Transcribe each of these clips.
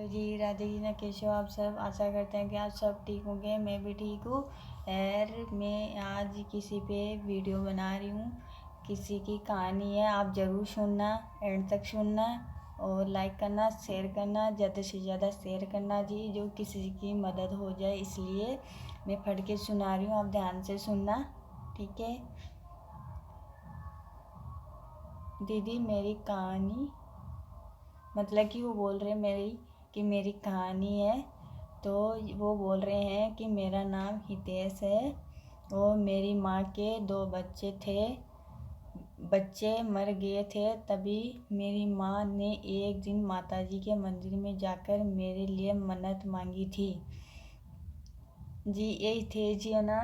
Hello जी, राधे जी ना कैसे हो आप सब। आशा करते हैं कि आप सब ठीक होंगे। मैं भी ठीक हूँ। मैं आज किसी पे वीडियो बना रही हूँ। किसी की कहानी है, आप ज़रूर सुनना, एंड तक सुनना और लाइक करना, शेयर करना, ज़्यादा से ज़्यादा शेयर करना जी, जो किसी की मदद हो जाए। इसलिए मैं पढ़ के सुना रही हूँ, आप ध्यान से सुनना, ठीक है। दीदी मेरी कहानी, मतलब कि वो बोल रहे मेरी कहानी है। तो वो बोल रहे हैं कि मेरा नाम हितेश है और मेरी माँ के 2 बच्चे थे। बच्चे मर गए थे। तभी मेरी माँ ने एक दिन माताजी के मंदिर में जाकर मेरे लिए मन्नत मांगी थी जी। यही थे जी, है ना।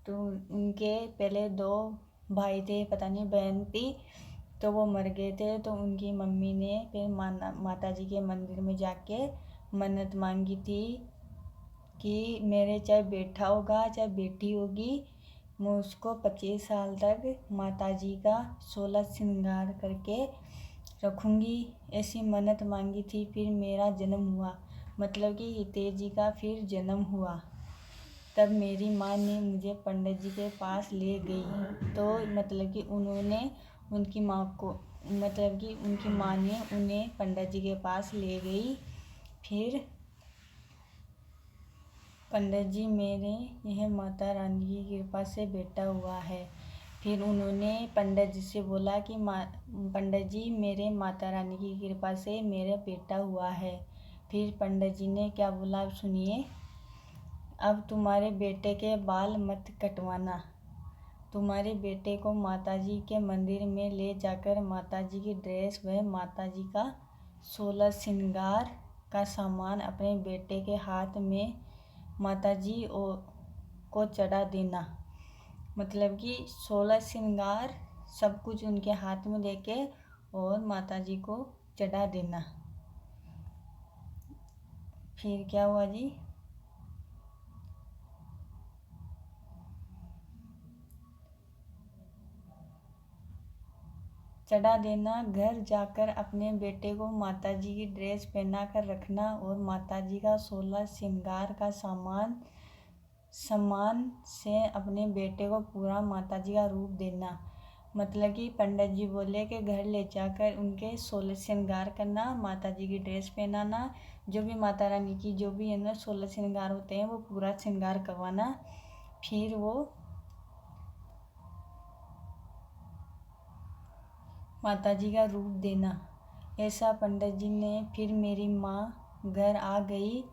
तो उनके पहले 2 भाई थे, पता नहीं बहन थी, तो वो मर गए थे। तो उनकी मम्मी ने फिर माताजी के मंदिर में जाके मन्नत मांगी थी कि मेरे चाहे बेटा होगा चाहे बेटी होगी, मैं उसको 25 साल तक माताजी का 16 श्रृंगार करके रखूँगी। ऐसी मन्नत मांगी थी। फिर मेरा जन्म हुआ, मतलब कि हितेश जी का फिर जन्म हुआ। तब मेरी माँ ने मुझे पंडित जी के पास ले गई। तो मतलब कि उनकी माँ को, मतलब कि उनकी माँ ने उन्हें पंडित जी के पास ले गई। फिर पंडित जी, मेरे यह माता रानी की कृपा से बेटा हुआ है। फिर उन्होंने पंडित जी से बोला कि पंडित जी, मेरे माता रानी की कृपा से मेरा बेटा हुआ है। फिर पंडित जी ने क्या बोला, अब सुनिए। अब तुम्हारे बेटे के बाल मत कटवाना। तुम्हारे बेटे को माताजी के मंदिर में ले जाकर माताजी की ड्रेस व माताजी का 16 श्रृंगार का सामान अपने बेटे के हाथ में माताजी को चढ़ा देना। मतलब कि 16 श्रृंगार सब कुछ उनके हाथ में देके और माताजी को चढ़ा देना। फिर क्या हुआ जी, चढ़ा देना। घर जाकर अपने बेटे को माताजी की ड्रेस पहना कर रखना और माताजी का 16 श्रृंगार का सम्मान से अपने बेटे को पूरा माताजी का रूप देना। मतलब कि पंडित जी बोले कि घर ले जाकर उनके 16 श्रृंगार करना, माताजी की ड्रेस पहनाना, जो भी माता रानी की जो भी है ना 16 श्रृंगार होते हैं वो पूरा श्रृंगार करवाना। फिर वो माताजी का रूप देना। ऐसा पंडित जी ने। फिर मेरी माँ घर आ गई।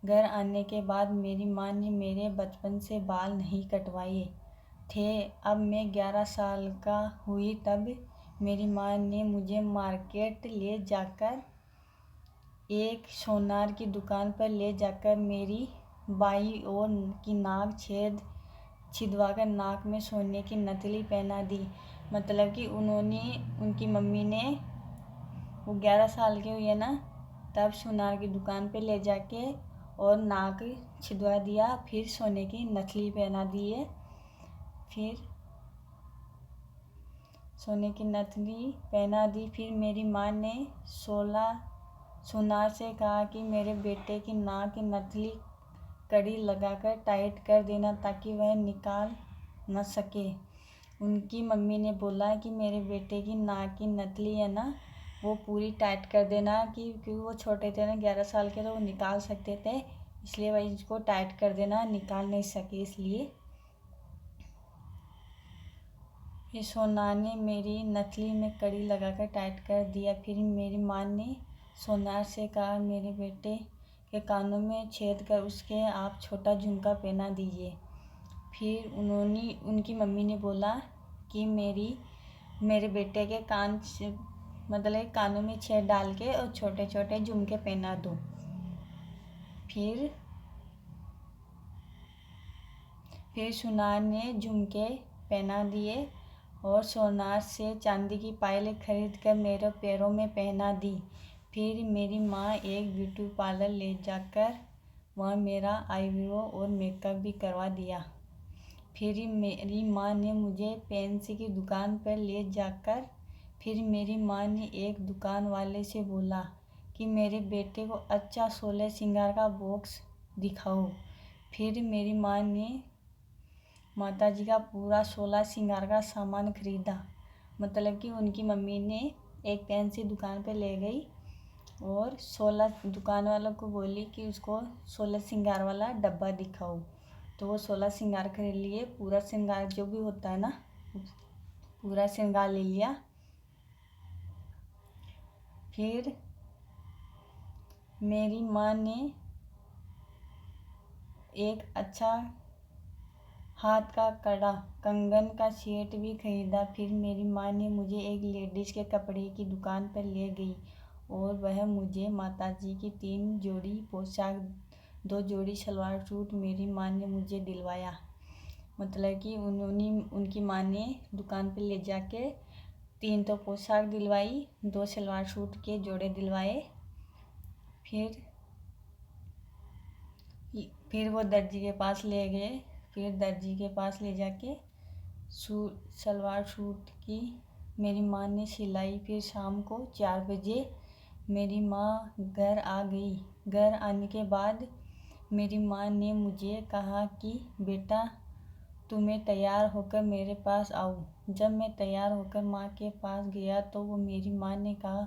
घर आने के बाद मेरी माँ ने मेरे बचपन से बाल नहीं कटवाए थे। अब मैं 11 साल का हुई तब मेरी माँ ने मुझे मार्केट ले जाकर एक सोनार की दुकान पर ले जाकर मेरी बाई ओर की नाक छिदवाकर नाक में सोने की नथनी पहना दी। मतलब कि उनकी मम्मी ने, वो 11 साल की हुई है ना, तब सोनार की दुकान पे ले जाके और नाक छिदवा दिया, फिर सोने की नथनी पहना दी है। फिर सोने की नथनी पहना दी। फिर मेरी माँ ने सोनार से कहा कि मेरे बेटे की नाक की नथनी कड़ी लगाकर टाइट कर देना ताकि वह निकाल न सके। उनकी मम्मी ने बोला कि मेरे बेटे की नाक की नथनी है ना, वो पूरी टाइट कर देना, क्योंकि वो छोटे थे ना 11 साल के, तो वो निकाल सकते थे, इसलिए भाई इसको टाइट कर देना, निकाल नहीं सके इसलिए। फिर सोनार ने मेरी नथनी में कड़ी लगाकर टाइट कर दिया। फिर मेरी माँ ने सोनार से कहा मेरे बेटे के कानों में छेद कर उसके आप छोटा झुमका पहना दीजिए। फिर उनकी मम्मी ने बोला कि मेरे बेटे के मतलब कानों में छेद डाल के और छोटे छोटे झुमके पहना दो। फिर सोनार ने झुमके पहना दिए और सोनार से चांदी की पायल खरीद कर मेरे पैरों में पहना दी। फिर मेरी माँ एक ब्यूटी पार्लर ले जाकर वहाँ मेरा आईब्रो और मेकअप भी करवा दिया। फिर मेरी माँ ने मुझे पेंसिल की दुकान पर ले जाकर, फिर मेरी माँ ने एक दुकान वाले से बोला कि मेरे बेटे को अच्छा 16 श्रृंगार का बॉक्स दिखाओ। फिर मेरी माँ ने माताजी का पूरा 16 श्रृंगार का सामान खरीदा। मतलब कि उनकी मम्मी ने एक फैंसी दुकान पे ले गई और 16 दुकान वालों को बोली कि उसको 16 श्रृंगार वाला डब्बा दिखाओ। तो वो 16 श्रृंगार खरीद लिए। पूरा श्रृंगार जो भी होता है ना, पूरा श्रृंगार ले लिया। फिर मेरी माँ ने एक अच्छा हाथ का कड़ा, कंगन का सेट भी खरीदा। फिर मेरी माँ ने मुझे एक लेडीज़ के कपड़े की दुकान पर ले गई और वह मुझे माताजी की 3 जोड़ी पोशाक, 2 जोड़ी सलवार सूट मेरी माँ ने मुझे दिलवाया। मतलब कि उनकी माँ ने दुकान पर ले जाके 3 तो पोशाक दिलवाई, 2 सलवार सूट के जोड़े दिलवाए। फिर वो दर्जी के पास ले गए। फिर दर्जी के पास ले जाके सलवार सूट की मेरी माँ ने सिलाई। फिर शाम को 4 बजे मेरी माँ घर आ गई। घर आने के बाद मेरी माँ ने मुझे कहा कि बेटा तुम्हें तैयार होकर मेरे पास आओ। जब मैं तैयार होकर माँ के पास गया तो वो मेरी माँ ने कहा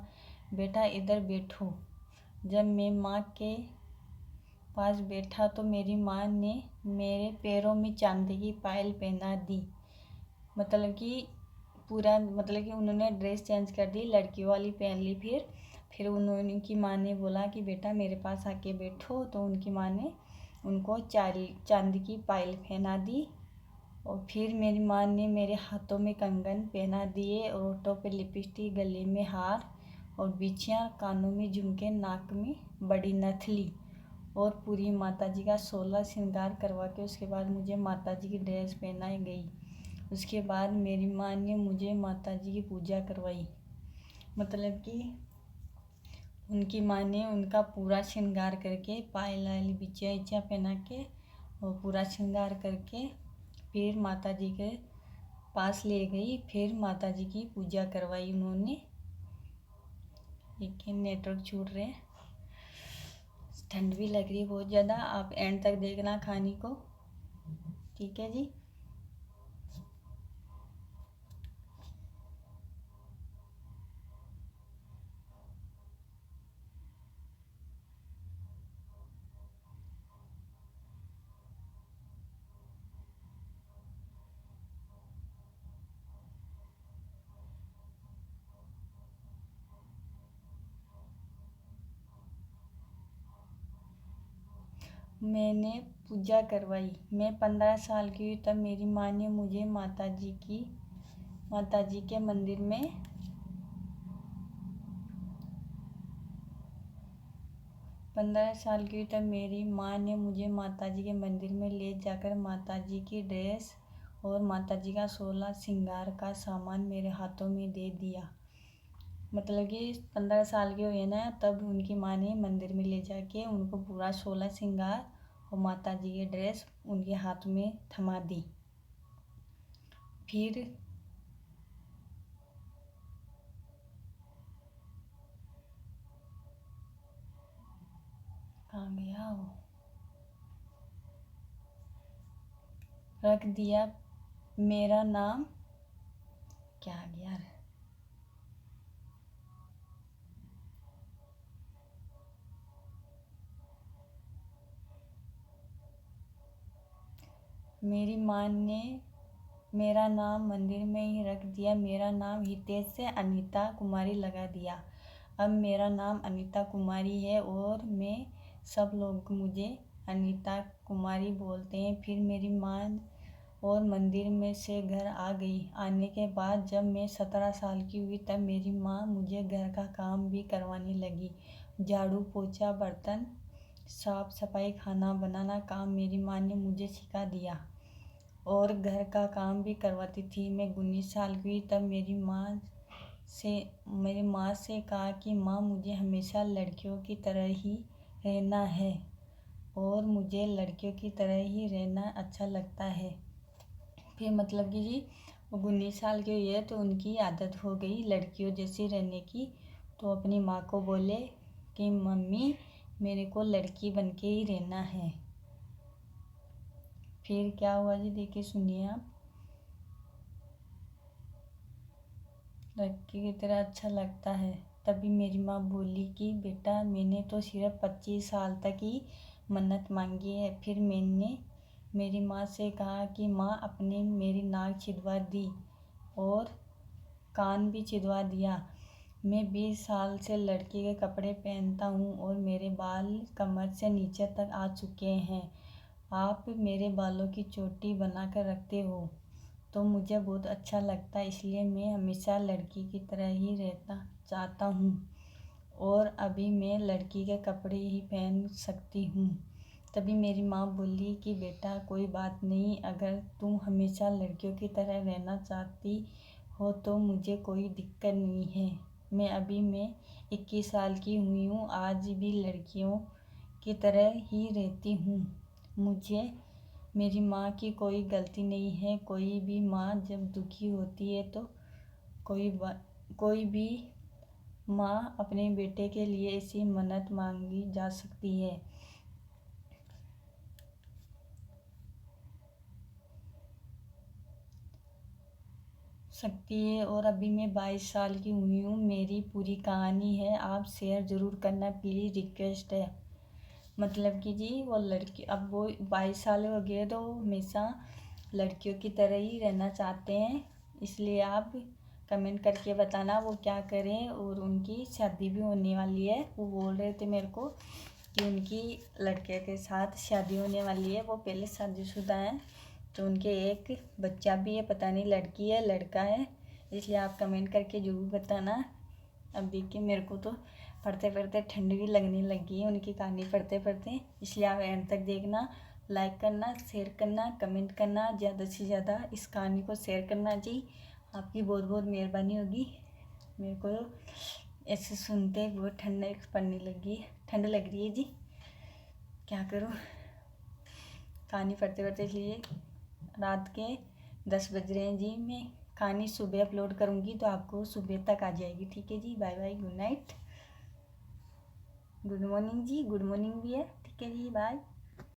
बेटा इधर बैठो। जब मैं माँ के पास बैठा तो मेरी माँ ने मेरे पैरों में चांदी की पायल पहना दी। मतलब कि उन्होंने ड्रेस चेंज कर दी, लड़कियों वाली पहन ली। फिर उनकी माँ ने बोला कि बेटा मेरे पास आके बैठो। तो उनकी माँ ने उनको चांदी की पायल पहना दी। और फिर मेरी माँ ने मेरे हाथों में कंगन पहना दिए और होठों पे लिपस्टिक, गले में हार और बिछियाँ, कानों में झुमके, नाक में बड़ी नथली और पूरी माताजी का 16 श्रृंगार करवा के उसके बाद मुझे माताजी की ड्रेस पहनाई गई। उसके बाद मेरी माँ ने मुझे माताजी की पूजा करवाई। मतलब कि उनकी माँ ने उनका पूरा श्रृंगार करके पायल वाली बिछिया पहना के और पूरा श्रृंगार करके फिर माताजी के पास ले गई। फिर माताजी की पूजा करवाई उन्होंने। एक नेटवर्क छूट रहे हैं, ठंड भी लग रही है बहुत ज़्यादा। आप एंड तक देखना कहानी को, ठीक है जी। मैंने पूजा करवाई। मैं 15 साल की हुई तब मेरी माँ ने मुझे माताजी के मंदिर में 15 साल की हुई तब मेरी माँ ने मुझे माताजी के मंदिर में ले जाकर माताजी की ड्रेस और माताजी का 16 श्रृंगार का सामान मेरे हाथों में दे दिया। मतलब कि 15 साल के हुए ना तब उनकी माँ ने मंदिर में ले जाके उनको पूरा 16 श्रृंगार और माताजी की ड्रेस उनके हाथ में थमा दी। फिर कहाँ गया वो, रख दिया मेरा नाम, क्या गया, मेरी माँ ने मेरा नाम मंदिर में ही रख दिया। मेरा नाम हितेश से अनीता कुमारी लगा दिया। अब मेरा नाम अनीता कुमारी है और मैं सब लोग मुझे अनीता कुमारी बोलते हैं। फिर मेरी माँ और मंदिर में से घर आ गई। आने के बाद जब मैं 17 साल की हुई तब मेरी माँ मुझे घर का काम भी करवाने लगी। झाड़ू पोछा, बर्तन साफ सफाई, खाना बनाना काम मेरी माँ ने मुझे सिखा दिया और घर का काम भी करवाती थी। मैं 19 साल की हुई तब मेरी माँ से कहा कि माँ मुझे हमेशा लड़कियों की तरह ही रहना है और मुझे लड़कियों की तरह ही रहना अच्छा लगता है। फिर मतलब कि जी वो 19 साल की हुई है तो उनकी आदत हो गई लड़कियों जैसी रहने की। तो अपनी माँ को बोले कि मम्मी मेरे को लड़की बन के ही रहना है। फिर क्या हुआ जी, देखिए सुनिए आप। लड़की की तरह अच्छा लगता है। तभी मेरी माँ बोली कि बेटा मैंने तो सिर्फ 25 साल तक ही मन्नत मांगी है। फिर मैंने मेरी माँ से कहा कि माँ अपने मेरी नाक छिदवा दी और कान भी छिदवा दिया। मैं 20 साल से लड़की के कपड़े पहनता हूँ और मेरे बाल कमर से नीचे तक आ चुके हैं। आप मेरे बालों की चोटी बना कर रखते हो तो मुझे बहुत अच्छा लगता है, इसलिए मैं हमेशा लड़की की तरह ही रहना चाहता हूँ और अभी मैं लड़की के कपड़े ही पहन सकती हूँ। तभी मेरी माँ बोली कि बेटा कोई बात नहीं, अगर तुम हमेशा लड़कियों की तरह रहना चाहती हो तो मुझे कोई दिक्कत नहीं है। मैं 21 साल की हुई हूँ, आज भी लड़कियों की तरह ही रहती हूँ। मुझे मेरी माँ की कोई गलती नहीं है। कोई भी माँ जब दुखी होती है तो कोई भी माँ अपने बेटे के लिए ऐसी मन्नत मांगी जा सकती है। और अभी मैं 22 साल की हुई हूँ। मेरी पूरी कहानी है, आप शेयर ज़रूर करना प्लीज़, रिक्वेस्ट है। मतलब कि जी वो लड़की, अब वो 22 साल हो गए तो हमेशा लड़कियों की तरह ही रहना चाहते हैं। इसलिए आप कमेंट करके बताना वो क्या करें। और उनकी शादी भी होने वाली है। वो बोल रहे थे मेरे को कि उनकी लड़के के साथ शादी होने वाली है। वो पहले शादीशुदा हैं तो उनके एक बच्चा भी है, पता नहीं लड़की है लड़का है। इसलिए आप कमेंट करके ज़रूर बताना। अब देखिए मेरे को तो पढ़ते पढ़ते ठंड भी लगने लगी है उनकी कहानी पढ़ते पढ़ते। इसलिए आप एंड तक देखना, लाइक करना, शेयर करना, कमेंट करना, ज़्यादा से ज़्यादा इस कहानी को शेयर करना जी। आपकी बहुत बहुत मेहरबानी होगी। मेरे को ऐसे सुनते बहुत ठंड लग रही है जी, क्या करूँ। कहानी पढ़ते पढ़ते इसलिए रात के 10 बज रहे हैं जी। मैं कहानी सुबह अपलोड करूँगी तो आपको सुबह तक आ जाएगी। ठीक है जी, bye bye, good night, good morning जी, गुड मॉर्निंग भी है। ठीक है जी, बाय।